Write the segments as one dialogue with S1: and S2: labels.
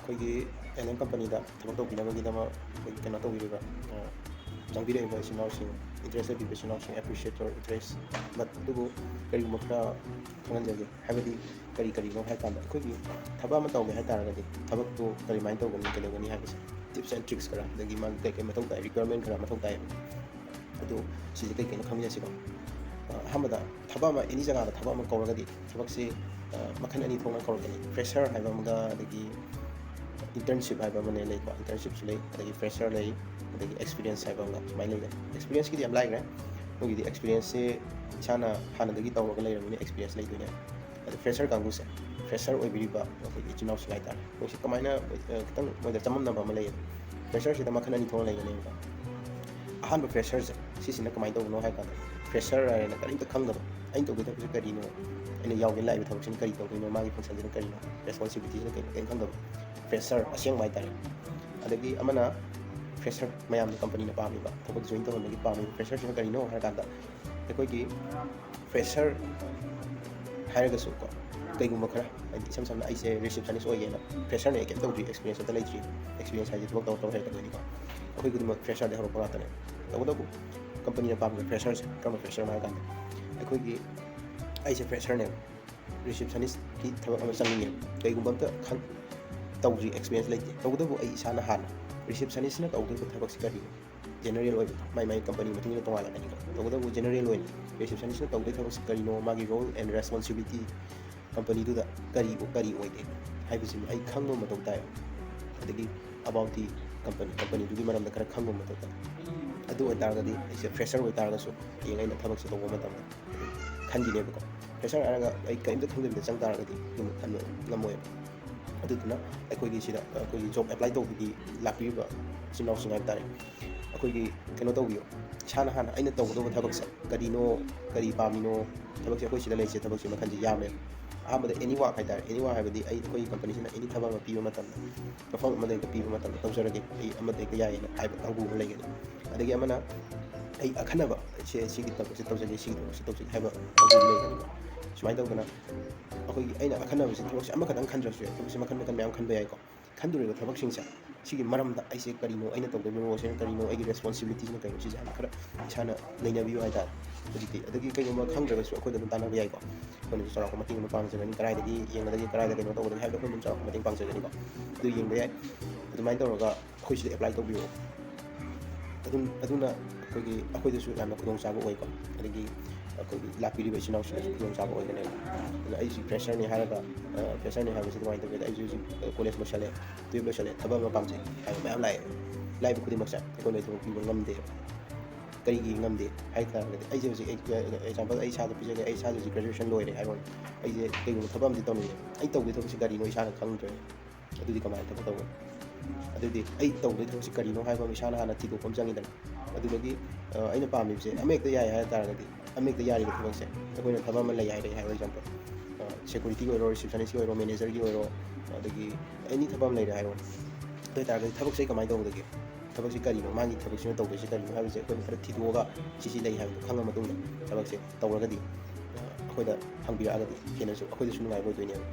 S1: ꯑꯩꯈꯣꯏꯒꯤ ALM Company ꯊꯕꯛ ꯇꯧꯕꯤꯅꯕꯒꯤꯗꯃꯛ ꯑꯩꯈꯣꯏꯒꯤ ꯀꯩꯅꯣ ꯇꯧꯕꯤꯔꯤꯕ ꯆꯪꯕꯤꯔꯛꯏꯕ ꯏꯆꯤꯟ-ꯏꯅꯥꯎꯁꯤꯡ intrest ꯂꯩꯕꯤꯕ ꯏꯆꯤꯟ-ꯏꯅꯥꯎꯁꯤꯡ appreciate your interest ꯑꯗꯨꯕꯨ ꯀꯔꯤꯒꯨꯝꯕ ꯈꯔ ꯈꯪꯍꯟꯖꯒꯦ ꯍꯥꯏꯕꯗꯤ ꯀꯔꯤꯅꯣ ꯍꯥꯏ ꯀꯥꯟꯗ ꯑꯩꯈꯣꯏꯒꯤ ꯊꯕꯛ ꯑꯃ ꯇꯧꯒꯦ ꯍꯥꯏꯇꯥꯔꯒꯗꯤ ꯊꯕꯛꯇꯨ ꯀꯔꯤꯃꯥꯏꯅ ꯇꯧꯒꯅꯤ ꯀꯩꯗꯧꯒꯅꯤ ꯍꯥꯏꯕꯁꯦ tips and tricks ꯈꯔ ꯑꯗꯒꯤ ꯃꯥꯒꯤ ꯀꯩ ꯃꯊꯧ ꯇꯥꯏ requirement ꯈꯔ ꯃꯊꯧ ꯇꯥꯏ ꯑꯗꯨ ꯁꯤꯁꯦ ꯀꯩꯅꯣ ꯈꯪꯃꯤꯟꯅꯁꯤꯀꯣ ꯑꯍꯥꯟꯕꯗ ꯊꯕꯛ ꯑꯃ ꯑꯦꯅꯤ ꯖꯒꯥꯗ ꯊꯕꯛ ꯑꯃ ꯀꯧꯔꯒꯗꯤ ꯊꯕꯛꯁꯤ ꯃꯈꯜ ꯑꯅꯤ ꯊꯣꯛꯅ ꯀꯧꯔꯛꯀꯅꯤ fresher ꯍꯥꯏꯕ ꯑꯃꯒ ꯑꯗꯒꯤ internship ꯍꯥꯏꯕ ꯑꯃꯅꯦ ꯂꯩꯀꯣ internshipꯁꯨ ꯂꯩ ꯑꯗꯒꯤ fresher ꯂꯩ ꯑꯗꯒꯤ experience ꯍꯥꯏꯕ ꯑꯃꯒ ꯁꯨꯃꯥꯏꯅ ꯂꯩꯒꯅꯤ experience-ꯀꯤꯗꯤ ꯌꯥꯝ ꯂꯥꯏꯈ꯭ꯔꯦ ꯃꯣꯏꯒꯤꯗꯤ experience-ꯁꯦ ꯏꯁꯥꯅ ꯍꯥꯟꯅꯗꯒꯤ ꯇꯧꯔꯒ ꯂꯩꯔꯕꯅꯤꯅ experience ꯂꯩꯗꯣꯏꯅꯦ ꯑꯗ fresher ꯀꯥꯡꯕꯨꯁꯦ fresher ꯑꯣꯏꯕꯤꯔꯤꯕ ꯑꯩꯈꯣꯏꯒꯤ ꯏꯆꯤꯟ-ꯏꯅꯥꯎꯁꯤꯡ ꯍꯥꯏꯇꯥꯔꯦ ꯃꯣꯏꯁꯤ ꯀꯃꯥꯏꯅ ꯈꯤꯇꯪ ꯃꯣꯏꯗ ꯆꯃꯝꯅꯕ ꯑꯃ ꯂꯩꯌꯦꯕ fresher-ꯁꯤꯗ ꯃꯈꯜ ꯑꯅꯤ ꯊꯣꯛꯅ ꯂꯩꯒꯅꯦꯕꯀꯣ ꯑꯍꯥꯟꯕ fresher-ꯁꯦ ꯁꯤꯁꯤꯅ ꯀꯃꯥꯏꯅ ꯇꯧꯕꯅꯣ ꯍꯥꯏ ꯀꯥꯟꯗ fresher ꯍꯥꯏꯔꯦꯅ ꯀꯔꯤꯝꯇ ꯈꯪꯗꯕ ꯑꯩꯅ ꯇꯧꯒꯗꯕ ꯊꯕꯛꯁꯤ ꯀꯔꯤꯅꯣ ꯑꯩꯅ ꯌꯥꯎꯒꯦ ꯂꯥꯛꯏꯕ ꯊꯕꯛꯁꯤꯅ ꯀꯔꯤ ꯇꯧꯗꯣꯏꯅꯣ ꯃꯥꯒꯤ ꯐꯪꯁꯟꯁꯤꯅ ꯀꯔꯤꯅꯣ ꯔꯦꯁꯄꯣꯟꯁꯤꯕꯤꯂꯤꯇꯤꯁꯤꯅ ꯀꯔꯤꯝ ꯈꯪꯗꯕ fresher ꯑꯁꯦꯡꯕ ꯍꯥꯏꯇꯥꯔꯦ ꯑꯗꯒꯤ ꯑꯃꯅ fresher ꯃꯌꯥꯝꯅ ꯀꯝꯄꯅꯤꯅ ꯄꯥꯝꯃꯤꯕ ꯊꯕꯛ ꯖꯣꯏꯟ ꯇꯧꯍꯟꯕꯒꯤ ꯄꯥꯝꯃꯤꯕ fresher-ꯁꯤꯅ ꯀꯔꯤꯅꯣ ꯍꯥꯏ ꯀꯥꯟꯗ ꯑꯩꯈꯣꯏꯒꯤ fresher ꯍꯥꯏꯔꯒꯁꯨ ꯀꯣ ꯀꯩꯒꯨꯝꯕ ꯈꯔ ꯍꯥꯏꯗꯤ ꯏꯁꯝ ꯁꯝꯅ ꯑꯩꯁꯦ ꯔꯤꯁꯦꯞꯁꯅꯤꯁ ꯑꯣꯏꯒꯦꯅ fresher-ꯅꯦ ꯑꯩ ꯀꯩꯝ ꯇꯧꯗ꯭ꯔꯤ experience ꯑꯝꯇ ꯂꯩꯇ꯭ꯔꯤ experience ꯍꯥꯏꯁꯦ ꯊꯕꯛ ꯇꯧꯔ ꯍꯩꯔꯛꯀꯗꯣꯏꯅꯤꯀꯣ ꯑꯩꯈꯣꯏ ꯈꯨꯗꯤꯡꯃꯛ fresher-ꯗꯩ ꯍꯧꯔꯛꯄ ꯉꯥꯛꯇꯅꯦ ꯇꯧꯕꯇꯕꯨ ꯀꯝꯄꯅꯤꯅ ꯄꯥꯝꯃꯤꯕ fresher-ꯁꯦ ꯀꯔꯝꯕ fresher-ꯅꯣ ꯍꯥꯏ ꯀꯥꯟꯗ ꯑꯩꯈꯣꯏꯒꯤ ꯑꯩꯁꯦ fresher-ꯅꯦꯕ ꯔꯤꯁꯦꯞꯁꯅꯤꯁꯀꯤ ꯊꯕꯛ ꯑꯃ ꯆꯪꯅꯤꯡꯉꯦꯕ ꯀꯩꯒꯨꯝꯕ ꯑꯝꯇ ꯇꯧꯗ꯭ꯔꯤ experience ꯂꯩꯇꯦ ꯇꯧꯕꯇꯕꯨ ꯑꯩ ꯏꯁꯥꯅ ꯍꯥꯟꯅ ꯔꯤꯁꯦꯞꯁꯅꯤꯁꯅ ꯇꯧꯗꯣꯏꯕ ꯊꯕꯛꯁꯤ ꯀꯔꯤꯅꯣ ꯖꯦꯅꯔꯦꯜ ꯑꯣꯏꯕ ꯃꯥꯏ ꯀꯝꯄꯅꯤ ꯃꯇꯨꯡ ꯏꯟꯅ ꯇꯣꯉꯥꯜꯂꯛꯀꯅꯤꯀꯣ ꯇꯧꯕꯇꯕꯨ ꯖꯦꯅꯔꯦꯜ ꯑꯣꯏꯅ ꯔꯤꯁꯦꯞꯁꯅꯤꯁꯅ ꯇꯧꯗꯣꯏ ꯊꯕꯛꯁꯤ ꯀꯔꯤꯅೋ ꯃꯥꯒꯤ ꯔꯣꯜ ꯑꯦꯟ ꯔꯦꯁꯄꯣꯟꯁꯤꯕꯤꯂꯤꯇꯤ ꯀꯝꯄꯅꯤꯗꯨꯗ ꯀꯔꯤ ꯑꯣꯏꯒꯦ ꯍꯥꯏꯕꯁꯤꯃ ꯑꯩ ꯈꯪꯕ ꯃꯊꯧ ꯇꯥꯏ ꯑꯗꯒꯤ about the ꯀꯝꯄꯅꯤꯗꯨꯒꯤ ꯃꯔꯝꯗ ꯈꯔ ꯈꯪꯕ ꯃꯊꯧ ꯇꯥꯏ ꯑꯗꯨ ꯑꯣꯏꯇꯥꯔꯒꯗꯤ ꯑꯩꯁꯦ fresher ꯑꯣꯏꯇꯥꯔꯒꯁꯨ ꯍꯌꯦꯡ ꯑꯩꯅ ꯊꯕꯛꯁꯦ ꯇꯧꯕ ꯃꯇꯝꯗ ꯈꯟꯈꯤꯅꯦꯕꯀோ fresher ꯍꯥꯏꯔꯒ ꯑꯩ ꯀꯔꯤꯝꯇ ꯈꯪꯗꯕꯤꯗ ꯆꯪ ꯇꯥꯔꯒꯗꯤ ꯑꯗꯨꯝ ꯈꯟꯕ ꯉꯝꯃꯣꯏꯕ ꯑꯗꯨꯗꯨꯅ ꯑꯩꯈꯣꯏꯒꯤ ꯁꯤꯗ ꯑꯩꯈꯣꯏꯒꯤ ꯖꯣꯕ ꯑꯦꯄ꯭ꯂꯥꯏ ꯇꯧꯕꯒꯤ ꯂꯥꯛꯄꯤꯔꯤꯕ ꯏꯆꯤꯟ-ꯏꯅꯥꯎꯁꯤꯡ ꯍꯥꯏꯕ ꯇꯥꯔꯦ ꯑꯩꯈꯣꯏꯒꯤ ꯀꯩꯅꯣ ꯇꯧꯕꯤꯌꯣ ꯏꯁꯥꯅ ꯍꯥꯟꯅ ꯑꯩꯅ ꯇꯧꯒꯗꯧꯕ ꯊꯕꯛꯁꯦ ꯀꯔꯤꯅꯣ ꯀꯔꯤ ꯄꯥꯝꯃꯤꯅꯣ ꯊꯕꯛꯁꯦ ꯑꯩꯈꯣꯏ ꯁꯤꯗ ꯂꯩꯔꯤꯁꯦ ꯊꯕꯛꯁꯦ ꯃꯈꯜꯁꯦ ꯌꯥꯝꯃꯦꯕ ꯑꯍꯥꯟꯕꯗ ꯑꯦꯅꯤ ꯋꯥꯛ ꯍꯥꯏꯇꯥꯔꯦ ꯑꯦꯅꯤ ꯋꯥꯛ ꯍꯥꯏꯕꯗꯤ ꯑꯩꯈꯣꯏꯒꯤ ꯀꯝꯄꯅꯤꯁꯤꯅ ꯑꯦꯅꯤ ꯊꯕꯛ ꯑꯃ ꯄꯤꯕ ꯃꯇꯝꯗ ꯃꯐꯝ ꯑꯃꯗ ꯍꯦꯛꯇ ꯄꯤꯕ ꯃꯇꯝꯗ ꯇꯧꯖꯔꯒꯦ ꯑꯩ ꯑꯃꯗ ꯍꯦꯛꯇ ꯌꯥꯏꯌꯦꯅ ꯍꯥꯏꯕ ꯀꯥꯡꯕꯨ ꯑꯃ ꯂꯩꯒꯅꯤ ꯑꯗꯒꯤ ꯑꯃꯅ ꯑꯩ ꯑꯈꯟꯅꯕ ꯁꯤꯒꯤ ꯊꯕꯛꯁꯦ ꯇꯧꯖꯒꯦ ꯁꯤꯒꯤ ꯊꯕꯛꯁꯦ ꯇꯧꯖꯒꯦ ꯍꯥꯏꯕ ꯀꯥꯡꯕꯨ ꯂꯩꯒꯅꯤꯀꯣ ꯁꯨꯃꯥꯏꯅ ꯇꯧꯗꯅ ꯑꯩꯈꯣꯏꯒꯤ ꯑꯩꯅ ꯑꯈꯟꯅꯕꯁꯤ ꯊꯕꯛꯁꯦ ꯑꯃꯈꯛꯇꯪ ꯈꯟꯗ꯭ꯔꯁꯨ ꯌꯥꯏ ꯊꯕꯛꯁꯦ ꯃꯈꯜ ꯃꯌꯥꯝ ꯈꯟꯕ ꯌꯥꯏꯀꯣ ꯈꯟꯗꯣꯔꯤꯕ ꯊꯕꯛꯁꯤꯡꯁꯦ ꯁꯤꯒꯤ ꯃꯔꯝꯗ ꯑꯩꯁꯦ ꯀꯔꯤꯅೋ ꯑꯩꯅ ꯇꯧꯗꯣꯏꯕ ꯔꯣꯜꯁꯤꯅ ꯀꯔꯤꯅꯣ ꯑꯩꯒꯤ ꯔꯦꯁꯄꯣꯟꯁꯤꯕꯤꯂꯤꯇꯤꯁꯤꯅ ꯀꯔꯤꯅꯣ ꯁꯤꯁꯦ ꯍꯥꯟꯅ ꯈꯔ ꯏꯁꯥꯅ ꯅꯩꯅꯕꯤꯌꯨ ꯍꯥꯏꯇꯥꯔꯦ ꯍꯧꯖꯤꯛꯇꯤ ꯑꯗꯒꯤ ꯀꯩꯒꯨꯝꯕ ꯈꯪꯗ꯭ꯔꯒꯁꯨ ꯑꯩꯈꯣꯏꯗ ꯑꯗꯨꯝ ꯇꯥꯟꯅꯕ ꯌꯥꯏꯀꯣ ꯑꯩꯈꯣꯏꯅꯁꯨ ꯆꯥꯎꯔꯥꯛꯄ ꯃꯇꯦꯡ ꯑꯃ ꯄꯥꯡꯖꯒꯅꯤ ꯀꯗꯥꯏꯗꯒꯤ ꯌꯦꯡꯒꯗꯒꯦ ꯀꯗꯥꯏꯗ ꯀꯩꯅꯣ ꯇꯧꯒꯗꯒꯦ ꯍꯥꯏꯕꯗꯣ ꯑꯩꯈꯣꯏꯅ ꯑꯗꯨꯝ ꯆꯥꯎꯔꯥꯛꯄ ꯃꯇꯦꯡ ꯄꯥꯡꯖꯒꯅꯤꯀꯣ ꯑꯗꯨ ꯌꯦꯡꯕ ꯌꯥꯏ ꯑꯗꯨꯃꯥꯏꯅ ꯇꯧꯔꯒ ꯑꯩꯈꯣꯏ ꯁꯤꯗ ꯑꯦꯄ꯭ꯂꯥꯏ ꯇꯧꯕꯤꯔꯛꯑꯣ ꯑꯗꯨꯅ ꯑꯩꯈꯣꯏꯗꯁꯨ ꯌꯥꯝꯅ ꯈꯨꯗꯣꯡꯆꯥꯕ ꯑꯣꯏꯀꯣ ꯑꯗꯒꯤ ꯑꯩꯈꯣꯏꯒꯤ ꯂꯥꯛꯄꯤꯔꯤꯕ ꯏꯆꯤꯟ-ꯏꯅꯥꯎꯁꯤꯡꯗꯁꯨ ꯈꯨꯗꯣꯡꯆꯥꯕ ꯑꯣꯏꯒꯅꯦꯕ ꯑꯗꯨꯅ ꯑꯩꯁꯤ fresher-ꯅꯦ ꯍꯥꯏꯔꯒ fresher-ꯅꯦ ꯍꯥꯏꯕꯁꯤ ꯀꯃꯥꯏꯅ ꯇꯧꯒꯦꯗ ꯑꯩꯁꯨ ꯍꯧꯖꯤꯛ ꯀꯣꯂꯦꯖ ꯂꯣꯏꯁꯜꯂꯦ 12 ꯂꯣꯏꯁꯜꯂꯦ ꯊꯕꯛ ꯑꯃ ꯄꯥꯝꯖꯩ ꯍꯥꯏꯕ ꯃꯌꯥꯝ ꯂꯥꯛꯏꯕ ꯈꯨꯗꯤꯡꯃꯛꯁꯦ ꯑꯩꯈꯣꯏꯅ ꯊꯕꯛ ꯄꯤꯕ ꯉꯝꯗꯦꯕ ꯀꯔꯤꯒꯤ ꯉꯝꯗꯦ ꯍꯥꯏ ꯇꯥꯔꯒꯗꯤ ꯑꯩꯁꯦ ꯍꯧꯖꯤꯛ ꯑꯦꯛꯖꯥꯝꯄꯜ ꯑꯩ ꯏꯁꯥꯗ ꯄꯤꯖꯒꯦ ꯑꯩ ꯏꯁꯥꯁꯦ ꯍꯧꯖꯤꯛ ꯒ꯭ꯔꯦꯖꯨꯑꯦꯁꯟ ꯂꯣꯏꯔꯦ ꯍꯥꯏꯔꯣꯅꯦ ꯑꯩꯁꯦ ꯀꯩꯒꯨꯝꯕ ꯊꯕꯛ ꯑꯃꯗꯤ ꯇꯧꯅꯤꯡꯉꯦ ꯑꯩ ꯇꯧꯗꯣꯏ ꯊꯕꯛꯁꯤ ꯀꯔꯤꯅꯣ ꯏꯁꯥꯅ ꯈꯪꯗ꯭ꯔꯦ ꯑꯗꯨꯗꯤ ꯀꯃꯥꯏꯅ ꯊꯕꯛ ꯇꯧꯒꯅꯤ ꯑꯗꯨꯗꯤ ꯑꯩ ꯇꯧꯗꯣꯏ ꯊꯕꯛꯁꯤ ꯀꯔꯤꯅꯣ ꯍꯥꯏꯕ ꯑꯃ ꯏꯁꯥꯅ ꯍꯥꯟꯅ ꯊꯤꯗꯣꯛꯄ ꯑꯃ ꯆꯪꯉꯤꯗꯅ ꯑꯗꯨꯗꯒꯤ ꯑꯩꯅ ꯄꯥꯝꯃꯤꯕꯁꯦ ꯑꯃ ꯍꯦꯛꯇ ꯌꯥꯏ ꯍꯥꯏ ꯇꯥꯔꯒꯗꯤ ꯑꯃ ꯍꯦꯛꯇ ꯌꯥꯔꯤꯕ ꯊꯕꯛꯁꯦ ꯑꯩꯈꯣꯏꯅ ꯊꯕꯛ ꯑꯃ ꯂꯩ ꯍꯥꯏꯔꯦ ꯍꯥꯏꯕ ꯑꯦꯛꯖꯥꯝꯄꯜ ꯁꯦꯀꯨꯔꯤꯇꯤ ꯑꯣꯏꯔꯣ ꯔꯤꯁꯦꯞꯁꯅꯤꯁꯀꯤ ꯑꯣꯏꯔꯣ ꯃꯦꯅꯦꯖꯔꯒꯤ ꯑꯣꯏꯔꯣ ꯑꯗꯒꯤ ꯑꯦꯅꯤ ꯊꯕꯛ ꯑꯃ ꯂꯩꯔꯦ ꯍꯥꯏꯔꯣꯅꯦ ꯑꯗꯨ ꯑꯣꯏꯇꯥꯔꯒꯗꯤ ꯊꯕꯛꯁꯦ ꯀꯃꯥꯏꯅ ꯇꯧꯒꯗꯒꯦ ꯊꯕꯛꯁꯤ ꯀꯔꯤꯅꯣ ꯃꯥꯒꯤ ꯊꯕꯛꯁꯤꯅ ꯇꯧꯗꯣꯏꯁꯤ ꯀꯔꯤꯅꯣ ꯍꯥꯏꯕꯁꯦ ꯑꯩꯈꯣꯏꯅ ꯈꯔ ꯊꯤꯗꯣꯛꯑꯒ ꯁꯤ ꯂꯩ ꯍꯥꯏꯕꯗꯣ ꯈꯪꯉ ꯃꯇꯨꯡꯗ ꯊꯕꯛꯁꯦ ꯇꯧꯔꯒꯗꯤ ꯑꯩꯈꯣꯏꯗ ꯍꯪꯕꯤꯔꯛꯑꯒꯗꯤ ꯍꯦꯟꯅꯁꯨ ꯑꯩꯈꯣꯏꯗꯁꯨ ꯅꯨꯡꯉꯥꯏꯕ ꯑꯣꯏꯗꯣꯏꯅꯦꯕ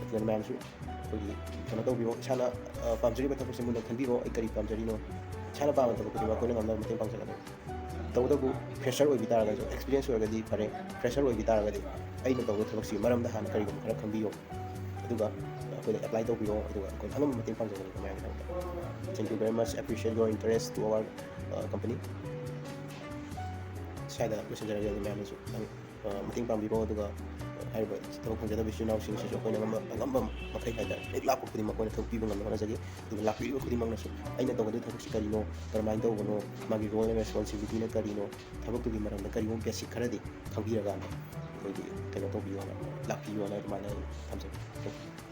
S1: ꯑꯗꯨꯅ ꯃꯌꯥꯝꯁꯨ ꯑꯩꯈꯣꯏꯒꯤ ꯀꯩꯅꯣ ꯇꯧꯕꯤꯔꯣ ꯏꯁꯥꯅ ꯄꯥꯝꯖꯔꯤꯕ ꯊꯕꯛꯁꯦ ꯃꯨꯟꯅ ꯈꯟꯕꯤꯔꯣ ꯑꯩ ꯀꯔꯤ ꯄꯥꯝꯖꯔꯤꯅꯣ ꯏꯁꯥꯅ ꯄꯥꯝꯕ ꯊꯕꯛ ꯈꯨꯗꯤꯡꯃꯛ ꯑꯩꯈꯣꯏꯅ ꯉꯝꯅꯕ ꯃꯇꯦꯡ ꯄꯥꯡꯖꯒꯗꯕꯅꯤ ꯇꯧꯕꯇꯕꯨ fresher ꯑꯣꯏꯕꯤ ꯇꯥꯔꯒꯁꯨ experience ꯑꯣꯏꯔꯒꯗꯤ ꯐꯔꯦ fresher ꯑꯣꯏꯕꯤ ꯇꯥꯔꯒꯗꯤ ꯑꯩꯅ ꯇꯧꯕ ꯊꯕꯛꯁꯤꯒꯤ ꯃꯔꯝꯗ ꯍꯥꯟꯅ ꯀꯔꯤꯒꯨꯝꯕ ꯈꯔ ꯈꯪꯕꯤꯌꯣ ꯑꯗꯨꯒ ꯑꯩꯈꯣꯏꯗ ꯑꯦꯄ꯭ꯂꯥꯏ ꯇꯧꯕꯤꯔꯣ ꯑꯗꯨꯒ ꯑꯩꯈꯣꯏꯅ ꯑꯉꯝꯕ ꯃꯇꯦꯡ ꯄꯥꯡꯖꯒꯅꯤꯀꯣ ꯃꯌꯥꯝꯒꯤꯗꯃꯛꯇ thank you very much appreciate your interest to our company ꯁ꯭ꯋꯥꯏꯗ ꯂꯣꯏꯁꯤꯟꯖꯔꯒꯦ ꯑꯗꯨ ꯃꯌꯥꯝꯅꯁꯨ ꯃꯇꯦꯡ ꯄꯥꯡꯕꯤꯔꯣ ꯑꯗꯨꯒ ꯍꯥꯏꯔꯤꯕ ꯊꯕꯛ ꯐꯪꯖꯗꯕ ꯏꯆꯤꯟ-ꯏꯅꯥꯎꯁꯤꯡꯁꯤꯁꯨ ꯑꯩꯈꯣꯏꯅ ꯑꯉꯝꯕ ꯃꯈꯩ ꯍꯥꯏꯇꯥꯔꯦ ꯍꯦꯛ ꯂꯥꯛꯄ ꯈꯨꯗꯤꯡꯃꯛ ꯑꯩꯈꯣꯏꯅ ꯊꯕꯛ ꯄꯤꯕ ꯉꯝꯅꯕ ꯍꯣꯠꯅꯖꯒꯦ ꯑꯗꯨꯒ ꯂꯥꯛꯄꯤꯔꯤꯕ ꯈꯨꯗꯤꯡꯃꯛꯅꯁꯨ ꯑꯩꯅ ꯇꯧꯒꯗꯕ ꯊꯕꯛꯁꯤ ꯀꯔꯤꯅꯣ ꯀꯔꯝꯍꯥꯏꯅ ꯇꯧꯕꯅꯣ ꯃꯥꯒꯤ ꯔꯣꯜ ꯑꯦꯟ ꯔꯦꯁꯄꯣꯟꯁꯤꯕꯤꯂꯤꯇꯤꯅ ꯀꯔꯤꯅꯣ ꯊꯕꯛꯇꯨꯒꯤ ꯃꯔꯝꯗ ꯀꯔꯤꯒꯨꯝꯕ ꯕꯦꯁꯤꯛ ꯈꯔꯗꯤ ꯈꯪꯕꯤꯔꯀꯥꯟꯗ ꯑꯩꯈꯣꯏꯒꯤ ꯀꯩꯅꯣ ꯇꯧꯕꯤꯌꯣꯅ ꯂꯥꯛꯄꯤꯌꯣꯅ ꯑꯗꯨꯃꯥꯏꯅ ꯑꯩ ꯊꯝꯖꯒꯦ ꯊꯦꯡꯛ ꯌꯨ